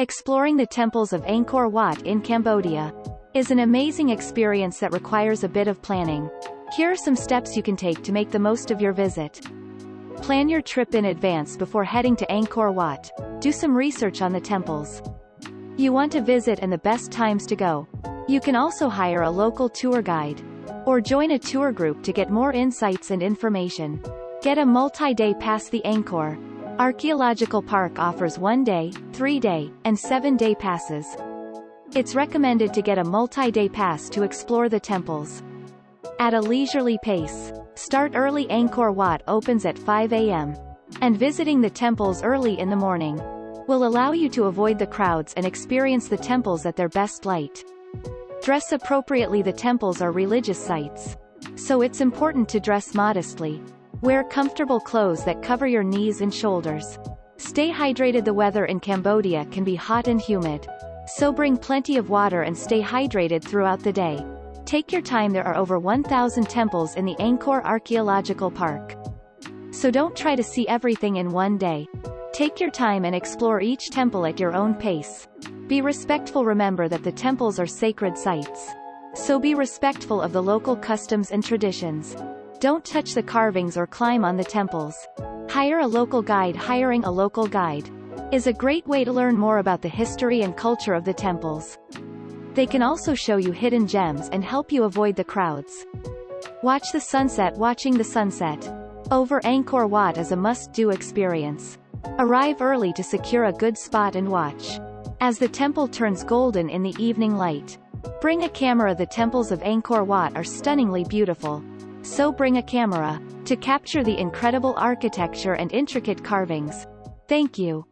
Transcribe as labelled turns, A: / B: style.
A: Exploring the temples of Angkor Wat in Cambodia is an amazing experience that requires a bit of planning. Here are some steps you can take to make the most of your visit. Plan your trip in advance before heading to Angkor Wat. Do some research on the temples you want to visit and the best times to go. You can also hire a local tour guide or join a tour group to get more insights and information. Get a multi-day pass. The Angkor Archaeological Park offers 1-day, 3-day, and 7-day passes. It's recommended to get a multi-day pass to explore the temples at a leisurely pace. Start early. Angkor Wat opens at 5 a.m. and visiting the temples early in the morning will allow you to avoid the crowds and experience the temples at their best light. Dress appropriately. The temples are religious sites, so it's important to dress modestly. Wear comfortable clothes that cover your knees and shoulders. Stay hydrated. The weather in Cambodia can be hot and humid, so bring plenty of water and stay hydrated throughout the day. Take your time. There are over 1,000 temples in the Angkor Archaeological Park, so don't try to see everything in one day. Take your time and explore each temple at your own pace. Be respectful. Remember that the temples are sacred sites, so be respectful of the local customs and traditions. Don't touch the carvings or climb on the temples. Hire a local guide. Hiring a local guide is a great way to learn more about the history and culture of the temples. They can also show you hidden gems and help you avoid the crowds. Watch the sunset. Watching the sunset over Angkor Wat is a must-do experience. Arrive early to secure a good spot and watch as the temple turns golden in the evening light. Bring a camera. The temples of Angkor Wat are stunningly beautiful, so bring a camera to capture the incredible architecture and intricate carvings. Thank you.